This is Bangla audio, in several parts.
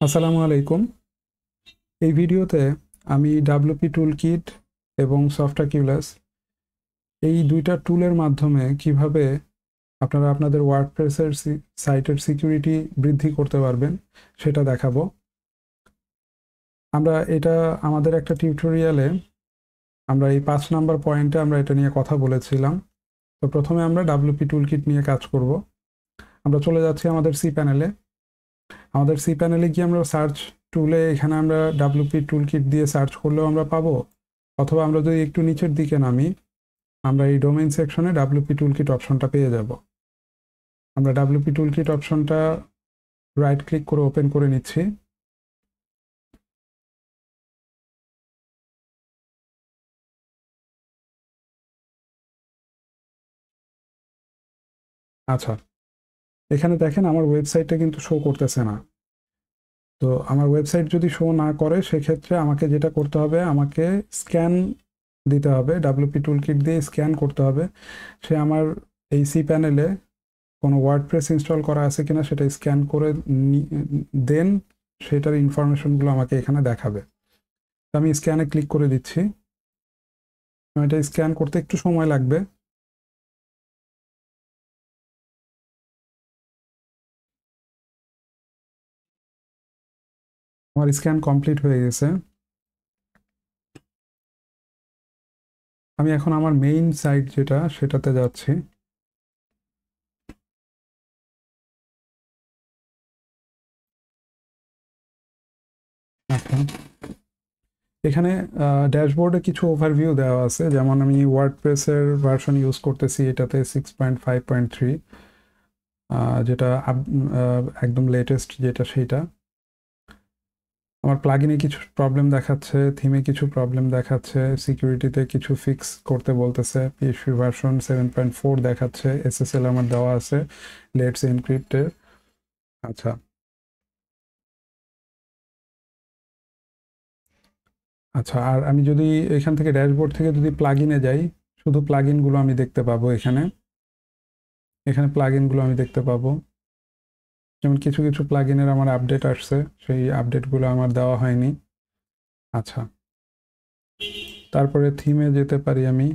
আসসালামু আলাইকুম। এই ভিডিওতে আমি ডাব্লিউপি টুলকিট এবং সফটঅ্যাকুলাস এই দুইটা টুলের মাধ্যমে কিভাবে আপনারা আপনাদের ওয়ার্ডপ্রেসের সাইটের সিকিউরিটি বৃদ্ধি করতে পারবেন সেটা দেখাবো। আমরা এটা আমাদের একটা টিউটোরিয়ালে আমরা এই 5 নাম্বার পয়েন্টে আমরা এটা নিয়ে কথা বলেছিলাম। তো প্রথমে আমরা ডাব্লিউপি টুলকিট নিয়ে কাজ করব। আমরা চলে যাচ্ছি আমাদের সি প্যানেলে। আমাদের সি প্যানেলে গিয়ে আমরা সার্চ টুলে এখানে আমরা ডাব্লিউপি টুলকিট দিয়ে সার্চ করলেও আমরা পাবো, অথবা আমরা যদি একটু নিচের দিকে নামি আমরা এই ডোমেইন সেকশনে ডাব্লিউপি টুলকিট অপশনটা পেয়ে যাব। আমরা ডাব্লিউপি টুলকিট অপশনটা রাইট ক্লিক করে ওপেন করে নিচ্ছি। আচ্ছা, এখানে দেখেন আমার ওয়েবসাইটটা কিন্তু শো করতেছে না। তো আমার ওয়েবসাইট যদি শো না করে সেক্ষেত্রে আমাকে যেটা করতে হবে, আমাকে স্ক্যান দিতে হবে, ডাব্লিউপি টুলকিট দিয়ে স্ক্যান করতে হবে সে আমার এই সি প্যানেলে কোনো ওয়ার্ডপ্রেস ইনস্টল করা আছে কিনা সেটা স্ক্যান করে দেন সেটার ইনফরমেশনগুলো আমাকে এখানে দেখাবে। আমি স্ক্যানে ক্লিক করে দিচ্ছি। এটা স্ক্যান করতে একটু সময় লাগবে। আমার স্ক্যান কমপ্লিট হয়ে গেছে। আমি এখন আমার মেইন সাইট যেটা সেটাতে যাচ্ছি। আচ্ছা, এখানে ড্যাশবোর্ডে কিছু ওভারভিউ দেওয়া আছে, যেমন আমি ওয়ার্ডপ্রেসের ভার্সন ইউজ করতেছি, এটাতে 6.5.3, যেটা একদম লেটেস্ট যেটা সেইটা। আমার প্লাগইনে কিছু প্রবলেম দেখাচ্ছে, থিমে কিছু প্রবলেম দেখাচ্ছে, সিকিউরিটিতে কিছু ফিক্স করতে বলতেছে, পিএইচপি ভার্সন 7.4 দেখাচ্ছে, এসএসএল আমার দেওয়া আছে লেটস এনক্রিপ্টের। আচ্ছা, আচ্ছা, আর আমি যদি এখান থেকে ড্যাশবোর্ড থেকে যদি প্লাগইনে যাই, শুধু প্লাগইনগুলো আমি দেখতে পাবো। এখানে এখানে প্লাগইনগুলো আমি দেখতে পাবো, যেমন কিছু কিছু প্লাগইনের আমার আপডেট আসছে, সেই আপডেটগুলো আমার দেওয়া হয়নি। আচ্ছা, তারপরে থিমে যেতে পারি আমি।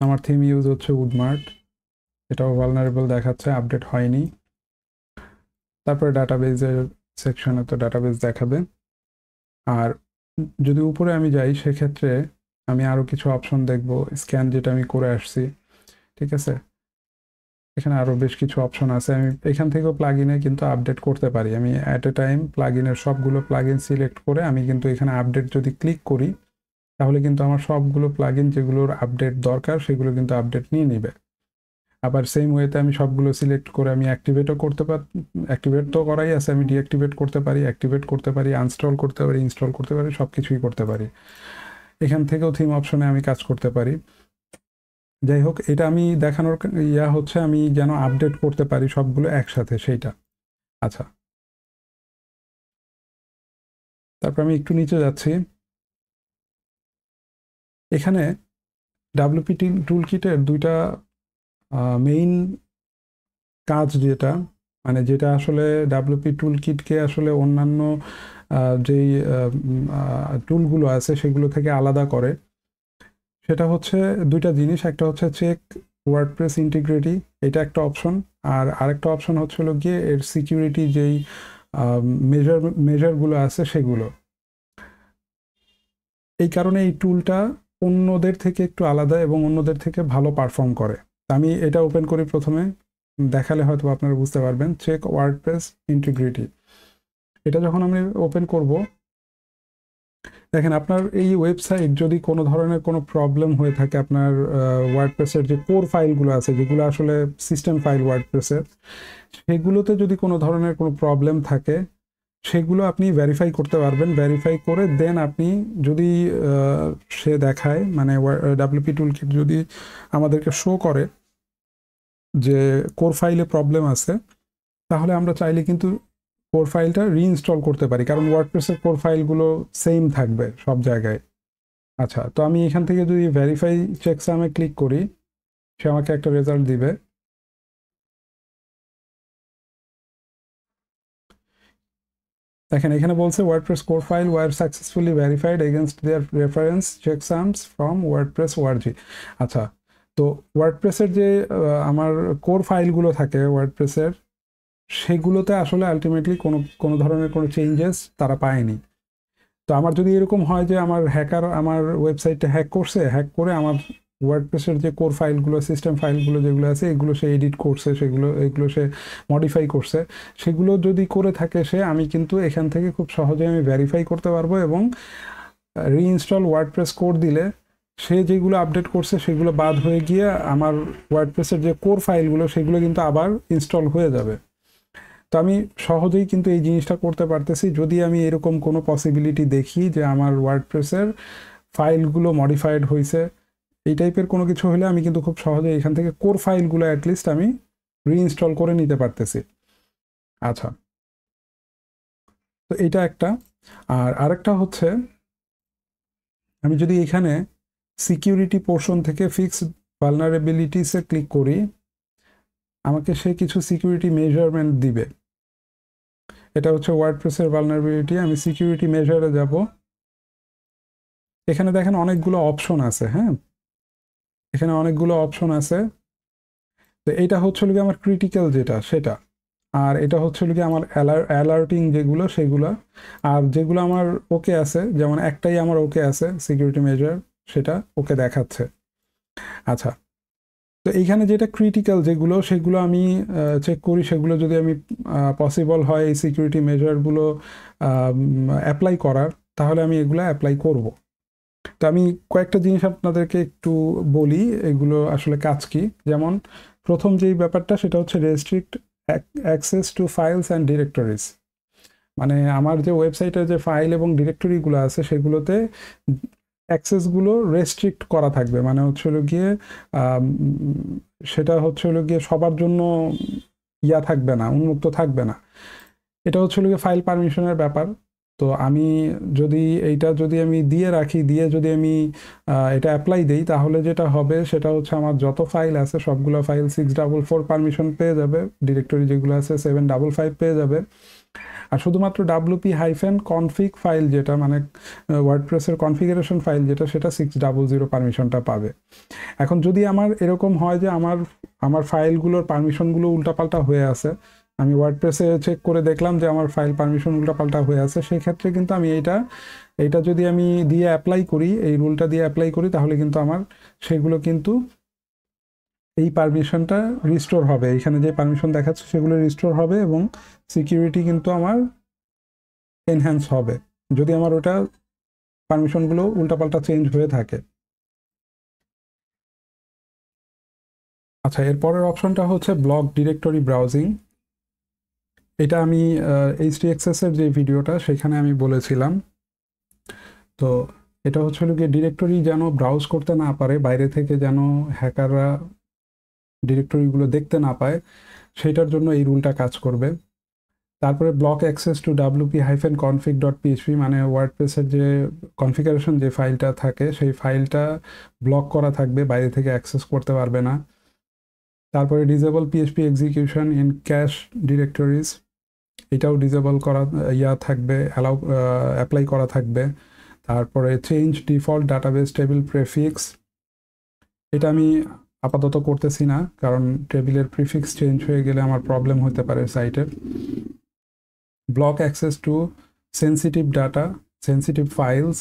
আমার থিম ইউজ হচ্ছে উডমার্ট, এটাও ভালনারেবল দেখাচ্ছে, আপডেট হয়নি। তারপরে ডাটাবেজের সেকশনে তো ডাটাবেজ দেখাবে। আর যদি উপরে আমি যাই সেক্ষেত্রে আমি আরও কিছু অপশন দেখব, স্ক্যান যেটা আমি করে আসছি, ঠিক আছে। এখানে আরও বেশ কিছু অপশন আছে, আমি এখান থেকেও প্লাগইনে কিন্তু আপডেট করতে পারি। আমি অ্যাট এ টাইম প্লাগইনের সবগুলো প্লাগইন সিলেক্ট করে আমি কিন্তু এখানে আপডেট যদি ক্লিক করি তাহলে কিন্তু আমার সবগুলো প্লাগইন যেগুলোর আপডেট দরকার সেগুলো কিন্তু আপডেট নিয়ে নিবে। আবার সেম ওয়েতে আমি সবগুলো সিলেক্ট করে আমি অ্যাক্টিভেটও করতে পারি, অ্যাক্টিভেট তো করাই আছে, আমি ডিঅ্যাক্টিভেট করতে পারি, অ্যাক্টিভেট করতে পারি, আনস্টল করতে পারি, ইনস্টল করতে পারি, সব কিছুই করতে পারি। এখান থেকেও থিম অপশনে আমি কাজ করতে পারি। যাই হোক, এটা আমি দেখানোর হচ্ছে আমি যেন আপডেট করতে পারি সবগুলো একসাথে সেইটা। আচ্ছা, তারপর আমি একটু নিচে যাচ্ছি। এখানে ডাব্লিউপি টুলকিটের দুইটা মেইন কাজ, যেটা মানে যেটা আসলে ডাব্লিউপি টুলকিটকে আসলে অন্যান্য যেই টুলগুলো আছে সেগুলো থেকে আলাদা করে, সেটা হচ্ছে দুইটা জিনিস। একটা হচ্ছে চেক ওয়ার্ডপ্রেস ইন্টিগ্রিটি, এটা একটা অপশন। আর আরেকটা অপশন হচ্ছে হলো গিয়ে এর সিকিউরিটি যেই মেজারগুলো আছে সেগুলো। এই কারণে এই টুলটা অন্যদের থেকে একটু আলাদা এবং অন্যদের থেকে ভালো পারফর্ম করে। আমি এটা ওপেন করি প্রথমে, দেখালে হয়তো আপনারা বুঝতে পারবেন। চেক ওয়ার্ডপ্রেস ইন্টিগ্রিটি, এটা যখন আমি ওপেন করব, দেখেন আপনার এই ওয়েবসাইট যদি কোনো ধরনের কোনো প্রবলেম হয়ে থাকে, আপনার ওয়ার্ডপ্রেসের যে কোর ফাইলগুলো আছে যেগুলো আসলে সিস্টেম ফাইল ওয়ার্ডপ্রেসের, সেগুলোতে যদি কোনো ধরনের কোনো প্রবলেম থাকে সেগুলো আপনি ভেরিফাই করতে পারবেন। ভেরিফাই করে দেন আপনি যদি সে দেখায়, মানে ডাব্লিউপি টুলকিট যদি আমাদেরকে শো করে যে কোর ফাইলে প্রবলেম আছে, তাহলে আমরা চাইলে কিন্তু কোর ফাইলটা রিইনস্টল করতে পারি, কারণ ওয়ার্ডপ্রেসের কোর ফাইলগুলো সেম থাকবে সব জায়গায়। আচ্ছা, তো আমি এখান থেকে যদি ভেরিফাই চেকসামে ক্লিক করি, সে আমাকে একটা রেজাল্ট দিবে। দেখেন এখানে বলছে WordPress core file were successfully verified against their reference checksums from WordPress org. আচ্ছা, তো ওয়ার্ডপ্রেসের যে আমার কোর ফাইলগুলো থাকে ওয়ার্ডপ্রেসের, সেগুলোতে আসলে আলটিমেটলি কোনো ধরনের কোনো চেঞ্জেস তারা পায়নি। তো আমার যদি এরকম হয় যে আমার হ্যাকার আমার ওয়েবসাইটটা হ্যাক করছে, হ্যাক করে আমার ওয়ার্ডপ্রেসের যে কোর ফাইলগুলো সিস্টেম ফাইলগুলো যেগুলো আছে এগুলো সে এডিট করছে, এগুলো সে মডিফাই করছে, সেগুলো যদি করে থাকে সে, আমি কিন্তু এখান থেকে খুব সহজে আমি ভেরিফাই করতে পারবো এবং রিইনস্টল ওয়ার্ডপ্রেস কোর দিলে সে যেগুলো আপডেট করছে সেগুলো বাদ হয়ে গিয়ে আমার ওয়ার্ডপ্রেসের যে কোর ফাইলগুলো সেগুলো কিন্তু আবার ইনস্টল হয়ে যাবে। তো আমি সহজেই কিন্তু এই জিনিসটা করতে পারতেছি যদি আমি এরকম কোনো পসিবিলিটি দেখি যে আমার ওয়ার্ডপ্রেসের ফাইলগুলো মডিফাইড হয়েছে, এই টাইপের কোনো কিছু হলে আমি কিন্তু খুব সহজে এখান থেকে কোর ফাইলগুলো অ্যাটলিস্ট আমি রিইনস্টল করে নিতে পারতেছি। আচ্ছা, তো এইটা একটা। আর আরেকটা হচ্ছে, আমি যদি এখানে সিকিউরিটি পোর্শন থেকে ফিক্স ভালনারেবিলিটিসে ক্লিক করি, আমাকে সে কিছু সিকিউরিটি মেজারমেন্ট দিবে। এটা হচ্ছে ওয়ার্ডপ্রেসের ভালনারেবিলিটি। আমি সিকিউরিটি মেজারে যাব, এখানে দেখেন অনেকগুলো অপশন আছে। হ্যাঁ, এখানে অনেকগুলো অপশন আছে। তো এইটা হচ্ছে কি আমার ক্রিটিক্যাল যেটা সেটা, আর এটা হচ্ছে কি আমার অ্যালার্টিং যেগুলো সেগুলো, আর যেগুলো আমার ওকে আছে, যেমন একটাই আমার ওকে আছে সিকিউরিটি মেজার, সেটা ওকে দেখাচ্ছে। আচ্ছা, তো এইখানে যেটা ক্রিটিক্যাল যেগুলো সেগুলো আমি চেক করি, সেগুলো যদি আমি পসিবল হয় এই সিকিউরিটি মেজারগুলো অ্যাপ্লাই করার, তাহলে আমি এগুলো অ্যাপ্লাই করব। তো আমি কয়েকটা জিনিস আপনাদেরকে একটু বলি এগুলো আসলে কাজ কি। যেমন প্রথম যেই ব্যাপারটা সেটা হচ্ছে restrict access to files and directories. মানে আমার যে ওয়েবসাইটের যে ফাইল এবং ডিরেক্টরিগুলো আছে সেগুলোতে অ্যাক্সেসগুলো রেস্ট্রিক্ট করা থাকবে, মানে হচ্ছে হলো গিয়ে সেটা হচ্ছে হলো গিয়ে সবার জন্য থাকবে না, উন্মুক্ত থাকবে না। এটা হচ্ছে হলো গিয়ে ফাইল পারমিশনের ব্যাপার। তো আমি যদি আমি দিয়ে রাখি, দিয়ে যদি আমি এটা অ্যাপ্লাই দিই, তাহলে যেটা হবে সেটা হচ্ছে আমার যত ফাইল আছে সবগুলো ফাইল 644 পারমিশন পেয়ে যাবে, ডিরেক্টরি যেগুলো আছে 755 পেয়ে যাবে। আর শুধুমাত্র wp-config ফাইল যেটা মানে ওয়ার্ডপ্রেসের কনফিগারেশন ফাইল যেটা, সেটা 600 পারমিশনটা পাবে। এখন যদি আমার এরকম হয় যে আমার ফাইলগুলোর পারমিশনগুলো উল্টাপাল্টা হয়ে আছে, আমি ওয়ার্ডপ্রেসে চেক করে দেখলাম যে আমার ফাইল পারমিশন উল্টাপাল্টা হয়ে আছে, সেই ক্ষেত্রে কিন্তু আমি এইটা যদি আমি দিয়ে অ্যাপ্লাই করি, এই রুলটা দিয়ে অ্যাপ্লাই করি, তাহলে কিন্তু আমার সেগুলো কিন্তু এই পারমিশনটা রিস্টোর হবে, এখানে যে পারমিশন দেখাচ্ছে সেগুলো রিস্টোর হবে এবং সিকিউরিটি কিন্তু আমার এনহ্যান্স হবে যদি আমার ওটা পারমিশনগুলো উল্টাপাল্টা চেঞ্জ হয়ে থাকে। আচ্ছা, এরপরের অপশনটা হচ্ছে ব্লক ডিরেক্টরি ব্রাউজিং। এটা আমি HDXS এর যে ভিডিওটা সেখানে আমি বলেছিলাম। তো এটা হচ্ছে গিয়ে ডিরেক্টরি যেন ব্রাউজ করতে না পারে, বাইরে থেকে যেন হ্যাকাররা ডিরেক্টরিগুলো দেখতে না পায়, সেটার জন্য এই রুলটা কাজ করবে। তারপরে ব্লক অ্যাক্সেস টু wp-config.php, মানে ওয়ার্ডপ্রেসের যে কনফিগারেশন যে ফাইলটা থাকে সেই ফাইলটা ব্লক করা থাকবে, বাইরে থেকে অ্যাক্সেস করতে পারবে না। তারপরে disable PHP execution in cash directories, এটাও ডিসেবল করা থাকবে, অ্যাপ্লাই করা থাকবে। তারপরে change default database table prefix, এটা আমি আপাতত করতেছি না, কারণ টেবিলের প্রিফিক্স চেঞ্জ হয়ে গেলে আমার প্রবলেম হতে পারে সাইটের। Block access to sensitive data, sensitive files,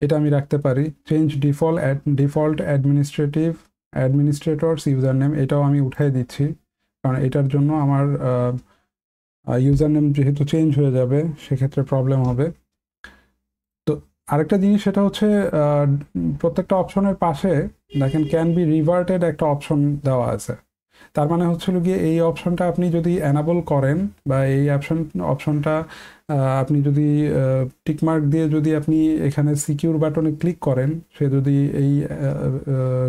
এটা আমি রাখতে পারি। Change default administrators user name, এটাও আমি উঠাই দিচ্ছি, কারণ এটার জন্য আমার ইউজার নেম যেহেতু চেঞ্জ হয়ে যাবে সেক্ষেত্রে প্রবলেম হবে। তো আরেকটা জিনিস সেটা হচ্ছে প্রত্যেকটা অপশনের পাশে দেখেন ক্যান বি রিভার্টেড একটা অপশন দেওয়া আছে। তার মানে হচ্ছে গিয়ে এই অপশনটা আপনি যদি অ্যানাবল করেন বা এই অপশনটা আপনি যদি টিকমার্ক দিয়ে যদি আপনি এখানে সিকিউর বাটনে ক্লিক করেন, সে যদি এই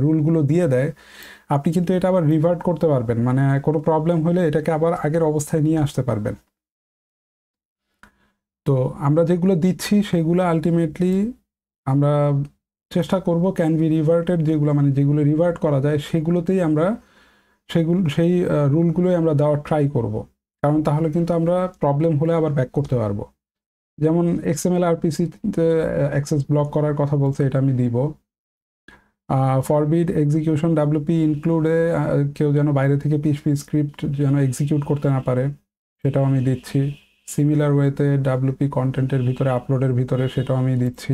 রুলগুলো দিয়ে দেয়, আপনি কিন্তু এটা আবার রিভার্ট করতে পারবেন, মানে কোনো প্রবলেম হলে এটাকে আবার আগের অবস্থায় নিয়ে আসতে পারবেন। তো আমরা যেগুলো দিচ্ছি সেগুলো আলটিমেটলি আমরা চেষ্টা করব ক্যান বি রিভার্টেড যেগুলো, মানে যেগুলো রিভার্ট করা যায় সেগুলোতেই আমরা সেই রুলগুলোই আমরা দেওয়ার ট্রাই করব। কারণ তাহলে কিন্তু আমরা প্রবলেম হলে আবার ব্যাক করতে পারবো। যেমন XML RPC-তে অ্যাক্সেস ব্লক করার কথা বলছে, এটা আমি দিব। ফরবিড এক্সিকিউশন WP ইনক্লুডে কেউ যেন বাইরে থেকে PHP স্ক্রিপ্ট যেন এক্সিকিউট করতে না পারে, সেটাও আমি দিচ্ছি। সিমিলার ওয়েতে WP কন্টেন্টের ভিতরে আপলোডের ভিতরে সেটাও আমি দিচ্ছি।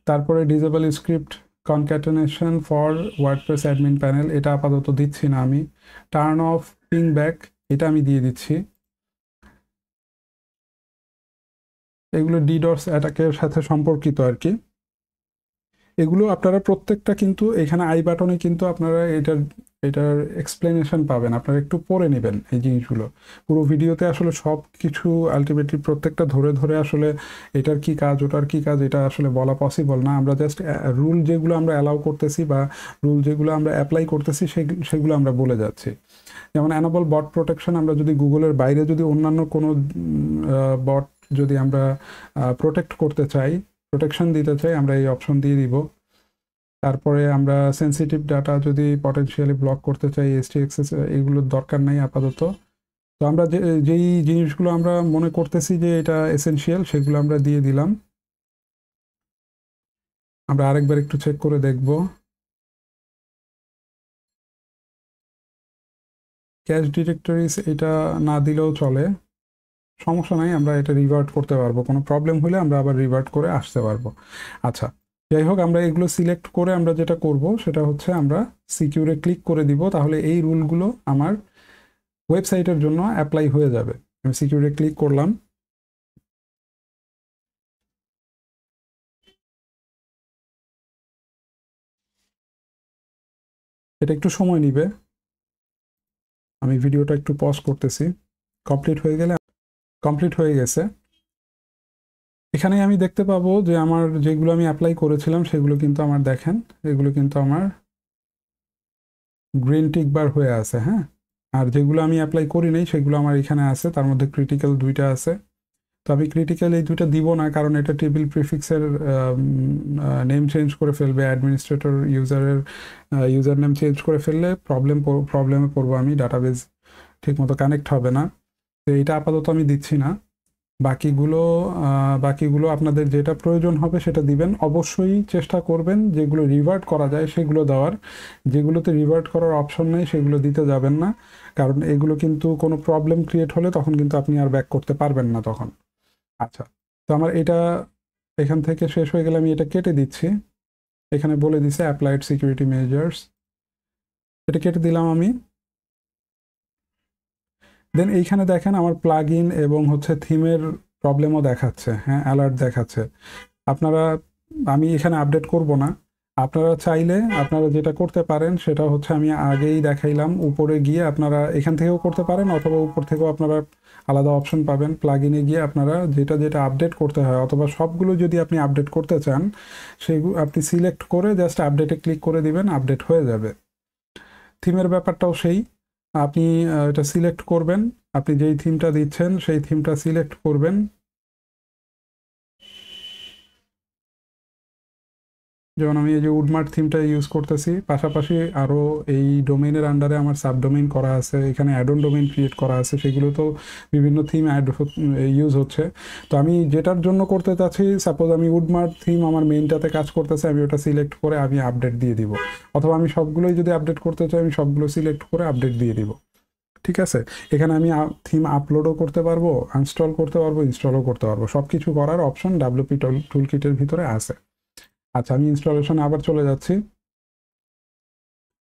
তারপরে disable script concatenation for WordPress admin panel, এটা আপাতত দিচ্ছি না আমি। টার্ন অফ পিং ব্যাক, এটা আমি দিয়ে দিচ্ছি। এগুলো ডিডস অ্যাটাকের সাথে সম্পর্কিত আর কি। এগুলো আপনারা প্রত্যেকটা কিন্তু এখানে আই বাটনে কিন্তু আপনারা এটার এক্সপ্লেনেশন পাবেন, আপনারা একটু পড়ে নেবেন এই জিনিসগুলো। পুরো ভিডিওতে আসলে সব কিছু আলটিমেটলি প্রত্যেকটা ধরে ধরে আসলে এটার কি কাজ ওটার কি কাজ এটা আসলে বলা পসিবল না। আমরা জাস্ট রুল যেগুলো আমরা অ্যালাউ করতেছি বা রুল যেগুলো আমরা অ্যাপ্লাই করতেছি সেগুলো আমরা বলে যাচ্ছি। যেমন অ্যানাবল বট প্রোটেকশন, আমরা যদি গুগলের বাইরে যদি অন্যান্য কোনো বট যদি আমরা প্রোটেক্ট করতে চাই, প্রোটেকশন দিতে চাই, আমরা এই অপশন দিয়ে দিব। তারপরে আমরা সেন্সিটিভ ডাটা যদি পটেনশিয়ালি ব্লক করতে চাই, STXS এগুলোর দরকার নাই আপাতত। তো আমরা যেই জিনিসগুলো আমরা মনে করতেছি যে এটা এসেনশিয়াল সেগুলো আমরা দিয়ে দিলাম। আমরা আরেকবার একটু চেক করে দেখব। ক্যাশ ডিরেক্টরিজ এটা না দিলেও চলে, সমস্যা নাই, আমরা এটা রিভার্ট করতে পারবো। কোনো প্রবলেম হলে আমরা আবার রিভার্ট করে আসতে পারবো। আচ্ছা, যাই হোক, আমরা এগুলো সিলেক্ট করে আমরা যেটা করব সেটা হচ্ছে আমরা সিকিউরে ক্লিক করে দিব, তাহলে এই রুলগুলো আমার ওয়েবসাইটের জন্য অ্যাপ্লাই হয়ে যাবে। আমি সিকিউরে ক্লিক করলাম। এটা একটু সময় নিবে, আমি ভিডিওটা একটু পজ করতেছি। কমপ্লিট হয়ে গেছে। এখানে আমি দেখতে পাবো যে আমার যেগুলো আমি অ্যাপ্লাই করেছিলাম সেগুলো কিন্তু আমার দেখেন, এগুলো কিন্তু আমার গ্রিন টিক বার হয়ে আছে। হ্যাঁ, আর যেগুলো আমি অ্যাপ্লাই করি নাই সেগুলো আমার এখানে আছে, তার মধ্যে ক্রিটিক্যাল 2টা আছে। তো আমি ক্রিটিক্যাল এই 2টা দিব না, কারণ এটা টেবিল প্রিফিক্সের নেম চেঞ্জ করে ফেলবে, অ্যাডমিনিস্ট্রেটর ইউজার নেম চেঞ্জ করে ফেললে প্রবলেমে পড়বো আমি, ডাটাবেজ ঠিকমতো কানেক্ট হবে না। তো এইটা আপাতত আমি দিচ্ছি না। বাকিগুলো আপনাদের যেটা প্রয়োজন হবে সেটা দিবেন। অবশ্যই চেষ্টা করবেন যেগুলো রিভার্ট করা যায় সেগুলো দেওয়ার, যেগুলোতে রিভার্ট করার অপশন নেই সেগুলো দিতে যাবেন না, কারণ এগুলো কিন্তু কোনো প্রবলেম ক্রিয়েট হলে তখন কিন্তু আপনি আর ব্যাক করতে পারবেন না তখন। আচ্ছা, তো আমার এটা এখান থেকে শেষ হয়ে গেলে আমি এটা কেটে দিচ্ছি। এখানে বলে দিছে অ্যাপ্লাইড সিকিউরিটি মেজার্স, এটা কেটে দিলাম আমি। দেন এইখানে দেখেন আমার প্লাগ ইন এবং হচ্ছে থিমের প্রবলেমও দেখাচ্ছে, হ্যাঁ, অ্যালার্ট দেখাচ্ছে। আমি এখানে আপডেট করব না। আপনারা চাইলে আপনারা যেটা করতে পারেন সেটা হচ্ছে আমি আগেই দেখাইলাম, উপরে গিয়ে আপনারা এখান থেকেও করতে পারেন অথবা উপর থেকেও আপনারা আলাদা অপশন পাবেন। প্লাগ ইনে গিয়ে আপনারা যেটা আপডেট করতে হয় অথবা সবগুলো যদি আপনি আপডেট করতে চান সেগুলো আপনি সিলেক্ট করে জাস্ট আপডেটে ক্লিক করে দিবেন, আপডেট হয়ে যাবে। থিমের ব্যাপারটাও সেই, আপনি এটা সিলেক্ট করবেন, আপনি যেই থিমটা দিচ্ছেন সেই থিমটা সিলেক্ট করবেন। যেমন আমি এই যে উডমার্ট থিমটা ইউজ করতেছি, পাশাপাশি আরও এই ডোমেইনের আন্ডারে আমার সাবডোমেইন করা আছে, এখানে অ্যাডন ডোমেইন ক্রিয়েট করা আছে, সেগুলো তো বিভিন্ন থিম ইউজ হচ্ছে। তো আমি যেটার জন্য করতে চাচ্ছি, সাপোজ আমি উডমার্ট থিম আমার মেইনটাতে কাজ করতেছে, আমি ওটা সিলেক্ট করে আমি আপডেট দিয়ে দিব, অথবা আমি সবগুলোই যদি আপডেট করতে চাই আমি সবগুলো সিলেক্ট করে আপডেট দিয়ে দিব। ঠিক আছে, এখানে আমি থিম আপলোডও করতে পারবো, আনস্টল করতে পারবো, ইনস্টলও করতে পারবো, সব কিছু করার অপশন WP টুলকিটের ভিতরে আছে। আচ্ছা, আমি ইনস্টলেশন আবার চলে যাচ্ছি।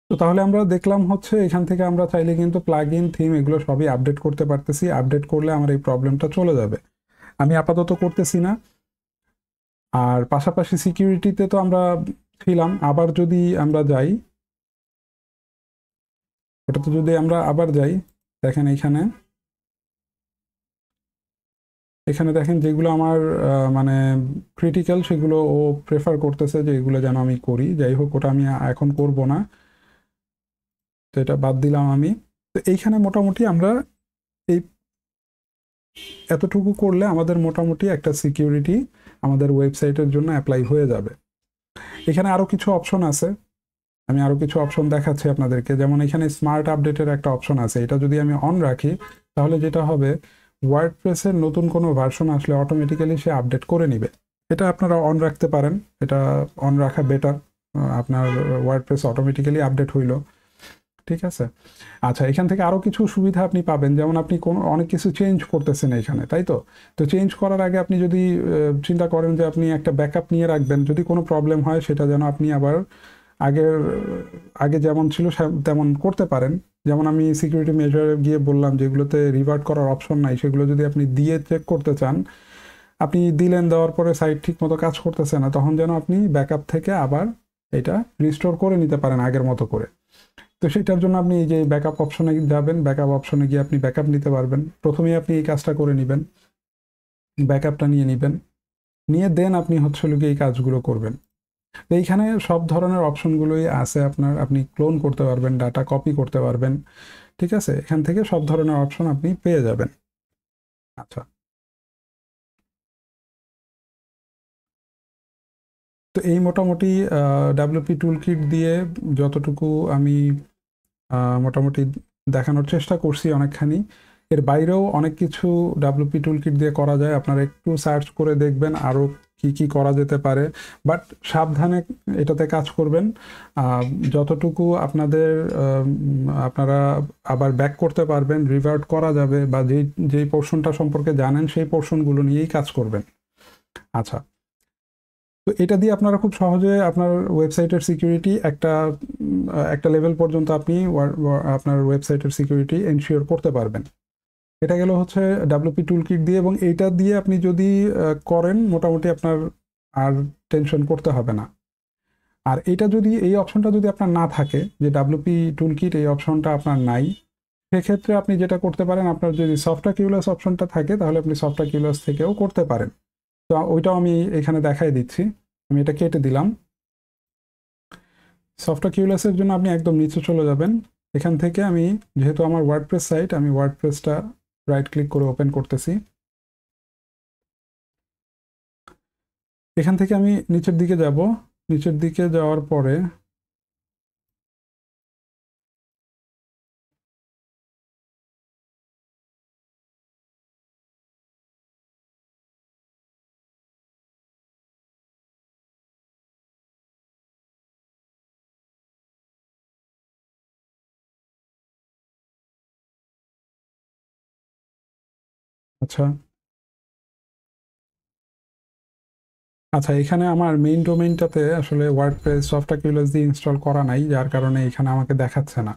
তো তাহলে আমরা দেখলাম হচ্ছে এখান থেকে আমরা চাইলে কিন্তু প্লাগ ইন থিম এগুলো সবই আপডেট করতে পারতেছি। আপডেট করলে আমার এই প্রবলেমটা চলে যাবে, আমি আপাতত করতেছি না। আর পাশাপাশি সিকিউরিটিতে তো আমরা ছিলাম, আবার যদি আমরা যাই ওটাতে, যদি আমরা আবার যাই, দেখেন এখানে দেখেন যেগুলো আমার মানে ক্রিটিক্যাল সেগুলো ও প্রেফার করতেছে যে এগুলো যেন আমি করি। যাই হোক, ওটা আমি এখন করব না, তো এটা বাদ দিলাম আমি। তো এইখানে মোটামুটি আমরা এই এতটুকু করলে আমাদের মোটামুটি একটা সিকিউরিটি আমাদের ওয়েবসাইটের জন্য অ্যাপ্লাই হয়ে যাবে। এখানে আরও কিছু অপশন আছে, আমি আরও কিছু অপশন দেখাচ্ছি আপনাদেরকে। যেমন এখানে স্মার্ট আপডেটের একটা অপশন আছে, এটা যদি আমি অন রাখি তাহলে যেটা হবে, ওয়ার্ডপ্রেসের নতুন কোনো ভার্সন আসলে অটোমেটিক্যালি সে আপডেট করে নিবে। এটা আপনারা অন রাখতে পারেন, এটা অন রাখা বেটার। আপনার ওয়ার্ডপ্রেস অটোমেটিক্যালি আপডেট হইল, ঠিক আছে। আচ্ছা, এখান থেকে আরও কিছু সুবিধা আপনি পাবেন, যেমন আপনি কোনো অনেক কিছু চেঞ্জ করতেছেন এখানে, তাই তো। তো চেঞ্জ করার আগে আপনি যদি চিন্তা করেন যে আপনি একটা ব্যাকআপ নিয়ে রাখবেন, যদি কোনো প্রবলেম হয় সেটা যেন আপনি আবার আগে যেমন ছিল তেমন করতে পারেন। যেমন আমি সিকিউরিটি মেজারে গিয়ে বললাম যেগুলোতে রিভার্ট করার অপশন নাই, সেগুলো যদি আপনি দিয়ে চেক করতে চান, আপনি দিলেন, দেওয়ার পরে সাইট ঠিক মতো কাজ করতেছে না, তখন যেন আপনি ব্যাকআপ থেকে আবার এটা রিস্টোর করে নিতে পারেন আগের মতো করে। তো সেটার জন্য আপনি এই যে ব্যাকআপ অপশনে যাবেন, ব্যাকআপ অপশনে গিয়ে আপনি ব্যাকআপ নিতে পারবেন। প্রথমেই আপনি এই কাজটা করে নেবেন, ব্যাকআপটা নিয়ে নেবেন, নিয়ে দেন আপনি হচ্ছে এই কাজগুলো করবেন। তো এইখানে সব ধরনের অপশনগুলোই আছে আপনার, আপনি ক্লোন করতে পারবেন, ডাটা কপি করতে পারবেন, ঠিক আছে। এখান থেকে সব ধরনের অপশন আপনি পেয়ে যাবেন। আচ্ছা, তো এই মোটামুটি ডাব্লিউপি টুলকিট দিয়ে যতটুকু আমি মোটামুটি দেখানোর চেষ্টা করছি অনেকখানি। এর বাইরেও অনেক কিছু ডাব্লিউপি টুলকিট দিয়ে করা যায়, আপনারা একটু সার্চ করে দেখবেন আরও কি কি করা যেতে পারে। বাট সাবধানে এটাতে কাজ করবেন। যতটুকু আপনারা আবার ব্যাক করতে পারবেন, রিভার্ট করা যাবে, বা যেই পোর্শনটা সম্পর্কে জানেন সেই পোর্শনগুলো নিয়েই কাজ করবেন। আচ্ছা, তো এটা দিয়ে আপনারা খুব সহজে আপনার ওয়েবসাইটের সিকিউরিটি একটা লেভেল পর্যন্ত আপনি আপনার ওয়েবসাইটের সিকিউরিটি এনশিওর করতে পারবেন। এটা গেল হচ্ছে ডাব্লিউপি টুলকিট দিয়ে, এবং এইটা দিয়ে আপনি যদি করেন মোটামুটি আপনার আর টেনশন করতে হবে না। আর এই অপশনটা যদি আপনার না থাকে, যে ডাব্লিউপি টুলকিট এই অপশনটা আপনার নাই, সেক্ষেত্রে আপনি যেটা করতে পারেন, আপনার যদি সফটওয়্যার কিউলাস অপশনটা থাকে তাহলে আপনি সফটওয়্যার কিউলাস থেকেও করতে পারেন। তো ওইটাও আমি এখানে দেখাই দিচ্ছি। আমি এটা কেটে দিলাম। সফটওয়্যার কিউলাসের জন্য আপনি একদম নিচে চলে যাবেন। এখান থেকে আমি, যেহেতু আমার ওয়ার্ডপ্রেস সাইট, আমি ওয়ার্ডপ্রেসটা রাইট ক্লিক করে ওপেন করতেছি। এখান থেকে আমি নিচের দিকে যাব। নিচের দিকে যাওয়ার পরে আচ্ছা আচ্ছা, এখানে আমার মেইন ডোমেইনটাতে আসলে ওয়ার্ডপ্রেস সফটওয়্যার কিউলাস দিয়ে ইনস্টল করা নাই, যার কারণে এখানে আমাকে দেখাচ্ছে না।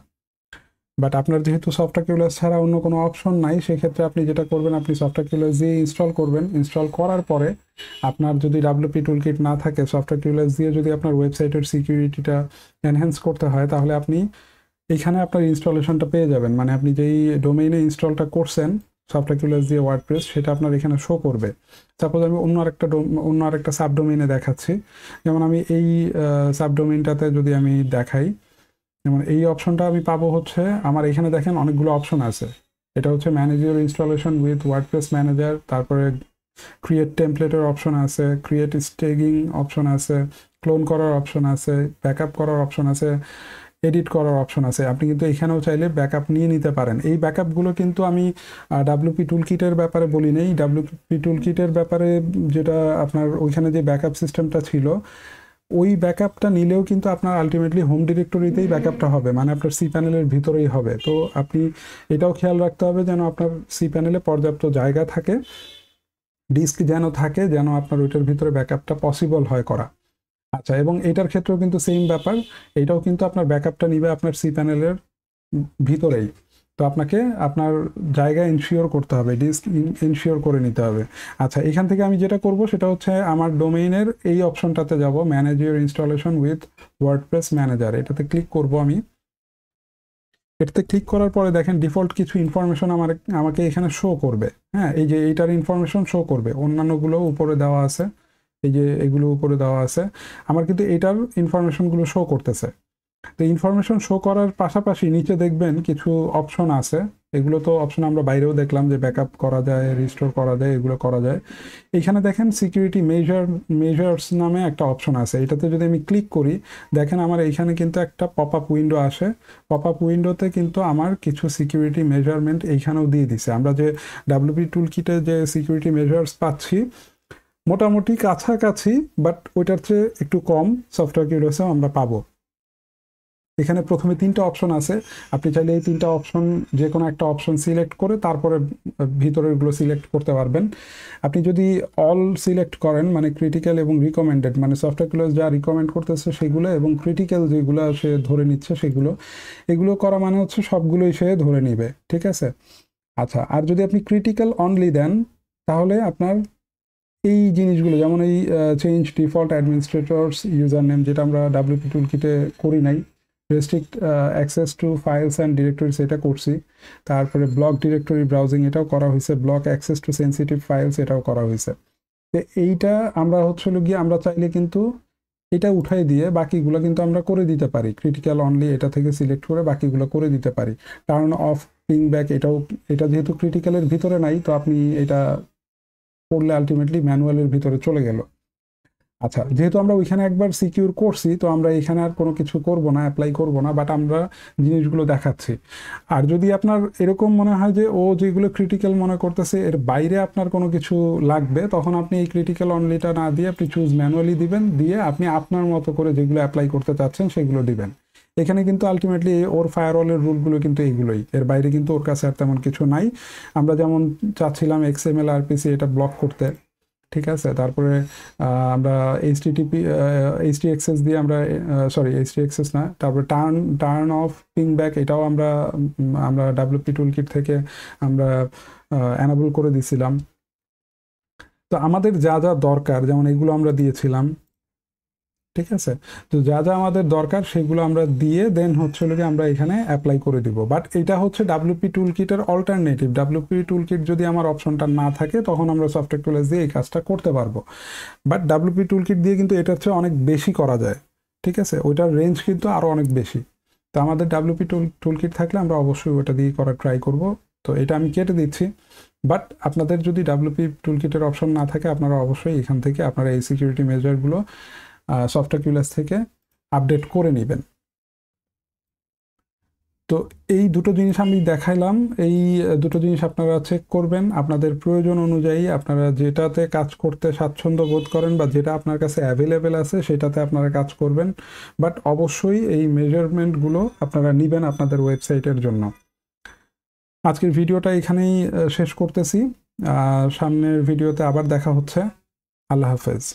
বাট আপনার যেহেতু সফটওয়্যার কিউলাস ছাড়া অন্য কোনো অপশন নাই, সেক্ষেত্রে আপনি যেটা করবেন, আপনি সফটওয়্যার কিউলাস দিয়ে ইনস্টল করবেন। ইনস্টল করার পরে আপনার যদি ডাব্লিউপি টুলকিট না থাকে, সফটওয়্যার কিউলাস দিয়ে যদি আপনার ওয়েবসাইটের সিকিউরিটিটা এনহ্যান্স করতে হয়, তাহলে আপনি এইখানে আপনার ইনস্টলেশনটা পেয়ে যাবেন। মানে আপনি যেই ডোমেইনে ইনস্টলটা করছেন সফটওয়্যার কিউলাস দিয়ে ওয়ার্ডপ্রেস, সেটা আপনার এখানে শো করবে। সাপোজ আমি অন্য আরেকটা সাবডোমেইনে দেখাচ্ছি। যেমন আমি এই সাবডোমেইনটাতে যদি আমি দেখাই, যেমন এই অপশনটা আমি পাবো হচ্ছে, আমার এখানে দেখেন অনেকগুলো অপশন আছে। এটা হচ্ছে manage your installation with WordPress manager, তারপরে ক্রিয়েট টেমপ্লেটের অপশন আছে, ক্রিয়েট স্টেগিং অপশন আছে, ক্লোন করার অপশন আছে, ব্যাকআপ করার অপশন আছে, এডিট করার অপশন আছে। আপনি কিন্তু এখানেও চাইলে ব্যাকআপ নিয়ে নিতে পারেন। এই ব্যাকআপগুলো কিন্তু আমি ডাব্লিউপি টুলকিটের ব্যাপারে বলি নেই। ডাব্লিউপি টুলকিটের ব্যাপারে যেটা আপনার ওইখানে যে ব্যাকআপ সিস্টেমটা ছিল, ওই ব্যাকআপটা নিলেও কিন্তু আপনার আলটিমেটলি হোম ডিরেক্টরিতেই ব্যাকআপটা হবে, মানে আপনার সি প্যানেলের ভিতরেই হবে। তো আপনি এটাও খেয়াল রাখতে হবে যেন আপনার সি প্যানেলে পর্যাপ্ত জায়গা থাকে, ডিস্ক যেন থাকে, যেন আপনার ওইটার ভিতরে ব্যাকআপটা পসিবল হয় করা। আচ্ছা, এবং এটার ক্ষেত্রেও কিন্তু সেম ব্যাপার, এটাও কিন্তু আপনার ব্যাকআপটা নিবে আপনার সি প্যানেলের ভিতরেই। তো আপনাকে আপনার জায়গা ইনশিওর করতে হবে, ডিস্ক ইনশিওর করে নিতে হবে। আচ্ছা, এখান থেকে আমি যেটা করব সেটা হচ্ছে আমার ডোমেইনের এই অপশনটাতে যাব, manage your installation with WordPress manager. এটাতে ক্লিক করব আমি। এটাতে ক্লিক করার পরে দেখেন ডিফল্ট কিছু ইনফরমেশন আমাকে এখানে শো করবে। হ্যাঁ, এই যে এইটার ইনফরমেশন শো করবে, অন্যান্যগুলো উপরে দেওয়া আছে, এই যে এগুলো উপরে দেওয়া আছে। আমার কিন্তু এটার ইনফরমেশনগুলো শো করতেছে। তো ইনফরমেশন শো করার পাশাপাশি নিচে দেখবেন কিছু অপশন আছে, এগুলো তো অপশন আমরা বাইরেও দেখলাম যে ব্যাকআপ করা যায়, রিস্টোর করা যায়, এগুলো করা যায়। এইখানে দেখেন সিকিউরিটি মেজার্স নামে একটা অপশন আছে, এটাতে যদি আমি ক্লিক করি দেখেন আমার এইখানে কিন্তু একটা পপ আপ উইন্ডো আসে। পপ আপ উইন্ডোতে কিন্তু আমার কিছু সিকিউরিটি মেজারমেন্ট এইখানেও দিয়ে দিছে। আমরা যে ডাব্লিউপি টুল কিটে যে সিকিউরিটি মেজার্স পাচ্ছি মোটামুটি কাছাকাছি, বাট ওইটার চেয়ে একটু কম সফটওয়্যার কিউরেসেও আমরা পাবো। এখানে প্রথমে 3টা অপশন আছে, আপনি চাইলে এই 3টা অপশন যে কোনো একটা অপশন সিলেক্ট করে তারপরে ভিতরেরগুলো সিলেক্ট করতে পারবেন। আপনি যদি অল সিলেক্ট করেন মানে ক্রিটিক্যাল এবং রিকমেন্ডেড, মানে সফটওয়্যারগুলো যা রিকমেন্ড করতেছে সেগুলো এবং ক্রিটিক্যাল যেগুলো সে ধরে নিচ্ছে সেগুলো, এগুলো করা মানে হচ্ছে সবগুলোই সে ধরে নিবে, ঠিক আছে। আচ্ছা, আর যদি আপনি ক্রিটিক্যাল অনলি দেন তাহলে আপনার এই জিনিসগুলো যেমন এই change default administrators user name, যেটা আমরা ডাব্লিউপি টুল কিটে করি নাই, restrict access to files and directories এটা করছি, তারপরে ব্লক ডিরেক্টরি ব্রাউজিং এটাও করা হয়েছে, block access to sensitive files এটাও করা হয়েছে। তো এইটা আমরা হচ্ছিল গিয়ে আমরা চাইলে কিন্তু এটা উঠাই দিয়ে বাকিগুলো কিন্তু আমরা করে দিতে পারি, ক্রিটিক্যাল অনলি এটা থেকে সিলেক্ট করে বাকিগুলো করে দিতে পারি। টার্ন অফ পিং ব্যাক এটাও, এটা যেহেতু ক্রিটিক্যালের ভিতরে নাই তো আপনি এটা করলে আলটিমেটলি ম্যানুয়ালের ভিতরে চলে গেল। আচ্ছা, যেহেতু আমরা ওইখানে একবার সিকিউর করছি তো আমরা এখানে আর কোনো কিছু করব না, অ্যাপ্লাই করব না, বাট আমরা জিনিসগুলো দেখাচ্ছি। আর যদি আপনার এরকম মনে হয় যে ও যেগুলো ক্রিটিক্যাল মনে করতেছে এর বাইরে আপনার কোনো কিছু লাগবে, তখন আপনি এই ক্রিটিক্যাল অনলিটা না দিয়ে আপনি চুজ ম্যানুয়ালি দিবেন, দিয়ে আপনি আপনার মতো করে যেগুলো অ্যাপ্লাই করতে চাচ্ছেন সেগুলো দিবেন। এখানে কিন্তু আলটিমেটলি ওর ফায়ারওয়ালের রুলগুলো কিন্তু এইগুলোই, এর বাইরে কিন্তু ওর কাছে আর তেমন কিছু নাই। আমরা যেমন চাচ্ছিলাম XML RPC এটা ব্লক করতে, ঠিক আছে, তারপরে আমরা HTXS দিয়ে আমরা HTXS না, তারপরে টার্ন অফ পিং ব্যাক এটাও আমরা ডাব্লিউপি টুল কিট থেকে আমরা অ্যানাবল করে দিয়েছিলাম। তো আমাদের যা যা দরকার যেমন এগুলো আমরা দিয়েছিলাম, ঠিক আছে। তো যা যা আমাদের দরকার সেগুলো আমরা দিয়ে দেন হচ্ছে কি আমরা এখানে অ্যাপ্লাই করে দিব। বাট এটা হচ্ছে ডাব্লিউপি টুল কিটের অল্টারনেটিভ। ডাব্লিউপি টুল কিট যদি আমার অপশনটা না থাকে তখন আমরা সফটওয়্যার টুলস দিয়ে এই কাজটা করতে পারবো। বাট ডাব্লিউপি টুল কিট দিয়ে কিন্তু এটার চেয়ে অনেক বেশি করা যায়, ঠিক আছে, ওইটার রেঞ্জ কিন্তু আরও অনেক বেশি। তো আমাদের ডাব্লিউপি টুল কিট থাকলে আমরা অবশ্যই ওটা দিয়ে করার ট্রাই করব। তো এটা আমি কেটে দিচ্ছি। বাট আপনাদের যদি ডাব্লিউপি টুল কিটের অপশন না থাকে আপনারা অবশ্যই এখান থেকে আপনারা এই সিকিউরিটি মেজারগুলো সফটওয়্যার কিউলেস থেকে আপডেট করে নেবেন। তো এই দুটো জিনিস আমি দেখাইলাম, এই দুটো জিনিস আপনারা চেক করবেন আপনাদের প্রয়োজন অনুযায়ী, আপনারা যেটাতে কাজ করতে স্বাচ্ছন্দ্য বোধ করেন বা যেটা আপনার কাছে অ্যাভেলেবেল আছে সেটাতে আপনারা কাজ করবেন। বাট অবশ্যই এই মেজারমেন্টগুলো আপনারা নেবেন আপনাদের ওয়েবসাইটের জন্য। আজকের ভিডিওটা এখানেই শেষ করতেছি, সামনের ভিডিওতে আবার দেখা হচ্ছে। আল্লাহ হাফেজ।